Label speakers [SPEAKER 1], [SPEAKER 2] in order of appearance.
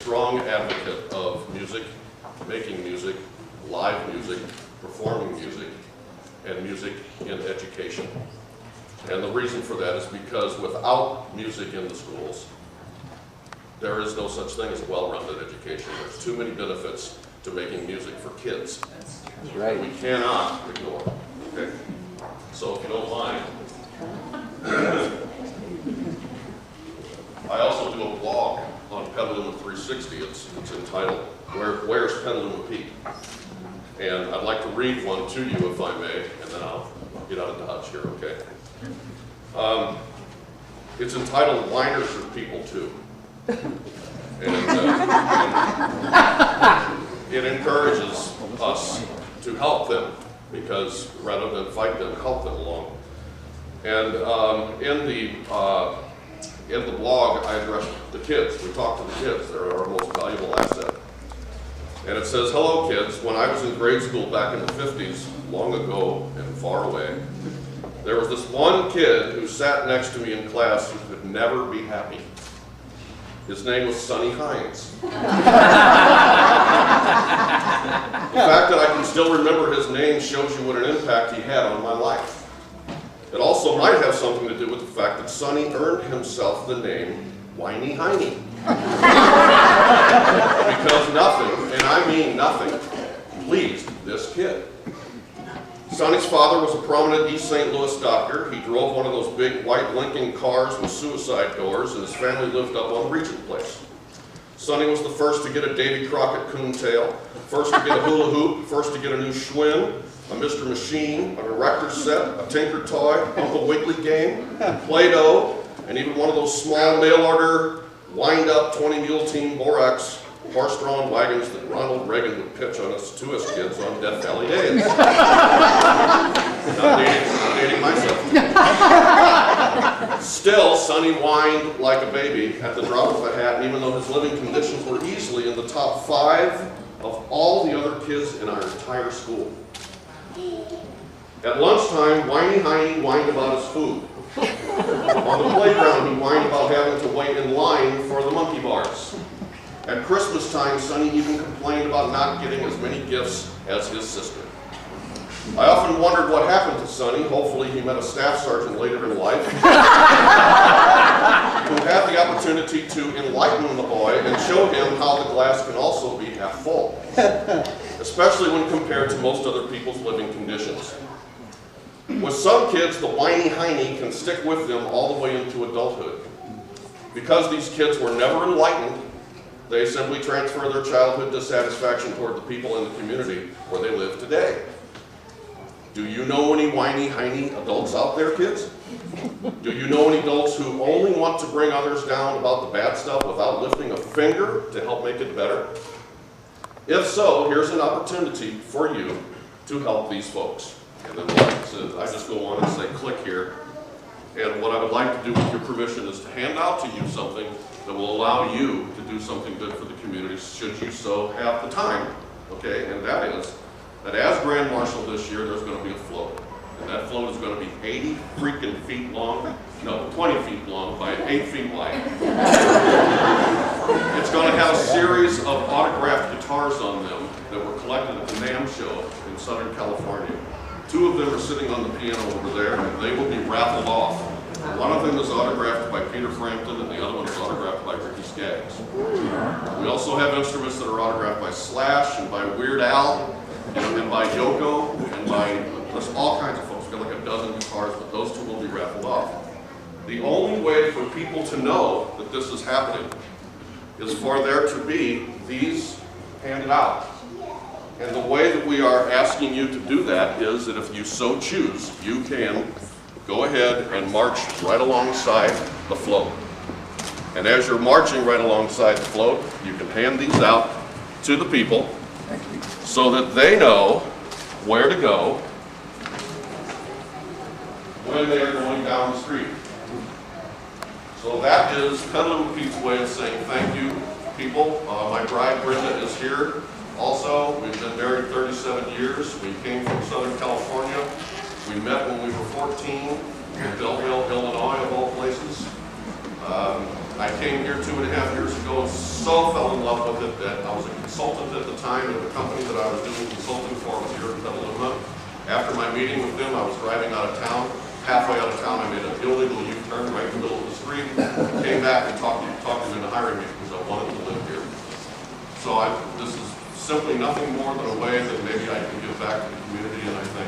[SPEAKER 1] strong advocate of music, making music, live music, performing music, and music in education. And the reason for that is because without music in the schools, there is no such thing as a well-rounded education. There's too many benefits to making music for kids.
[SPEAKER 2] That's right.
[SPEAKER 1] We cannot ignore. Okay? So if you don't mind, I also do a blog on Petaluma 360. It's entitled, Where's Petaluma Pete? And I'd like to read one to you if I may, and then I'll get out of Dodge here, okay? It's entitled, Whiners Are People Too. And it encourages us to help them, because rather than fight them, help them along. And in the blog, I address the kids. We talk to the kids. They're our most valuable asset. And it says, hello kids, when I was in grade school back in the 50s, long ago and far away, there was this one kid who sat next to me in class who could never be happy. His name was Sonny Hines. The fact that I can still remember his name shows you what an impact he had on my life. It also might have something to do with the fact that Sonny earned himself the name Whiny Hiney. Because nothing, and I mean nothing, pleased this kid. Sonny's father was a prominent East St. Louis doctor. He drove one of those big white Lincoln cars with suicide doors, and his family lived up on Regent Place. Sonny was the first to get a Davy Crockett coontail, first to get a hula hoop, first to get a new Schwinn, a Mr. Machine, an erector set, a Tinker toy, Uncle Wiggly game, Play-Doh, and even one of those small mail-order, wind-up 20-mule team borax horse-drawn wagons that Ronald Reagan would pitch on us kids on Death Valley days. Not dating myself. Still, Sonny whined like a baby at the drop of a hat, even though his living conditions were easily in the top 5 of all the other kids in our entire school. At lunchtime, Whiny Hiney whined about his food. On the playground, he whined about having to wait in line for the monkey bars. At Christmas time, Sonny even complained about not getting as many gifts as his sister. I often wondered what happened to Sonny. Hopefully he met a staff sergeant later in life who had the opportunity to enlighten the boy and show him how the glass can also be half full, especially when compared to most other people's living conditions. With some kids, the whiny hiney can stick with them all the way into adulthood. Because these kids were never enlightened, they simply transfer their childhood dissatisfaction toward the people in the community where they live today. Do you know any whiny, hiney adults out there, kids? Do you know any adults who only want to bring others down about the bad stuff without lifting a finger to help make it better? If so, here's an opportunity for you to help these folks. And then I just go on and say click here. And what I would like to do with your permission is to hand out to you something that will allow you to do something good for the community, should you so have the time, okay? And that is, that as Grand Marshal this year, there's going to be a float. And that float is going to be 80 freaking feet long, no, 20 feet long by 8 feet wide. It's going to have a series of autographed guitars on them that were collected at the NAMM show in Southern California. 2 of them are sitting on the piano over there, and they will be raffled off. One of them is autographed by Peter Frampton, and the other one is autographed by Ricky Skaggs. We also have instruments that are autographed by Slash, and by Weird Al, and by Yoko, and by there's all kinds of folks. We've got like a dozen guitars, but those 2 will be raffled off. The only way for people to know that this is happening is for there to be these handed out. And the way that we are asking you to do that is that if you so choose, you can go ahead and march right alongside the float. And as you're marching right alongside the float, you can hand these out to the people so that they know where to go when they are going down the street. So that is Petaluma Pete's way of saying thank you, people. My bride Brenda is here. Also, we've been married 37 years. We came from Southern California. We met when we were 14 in Belleville, Illinois, of all places. I came here 2.5 years ago and so fell in love with it that I was a consultant at the time of the company that I was doing consulting for was here in Petaluma. After my meeting with them, I was driving out of town. Halfway out of town, I made an illegal U-turn right in the middle of the street, came back and talked them into hiring me because I wanted to live here. So this is simply nothing more than a way that maybe I can give back to the community, and I think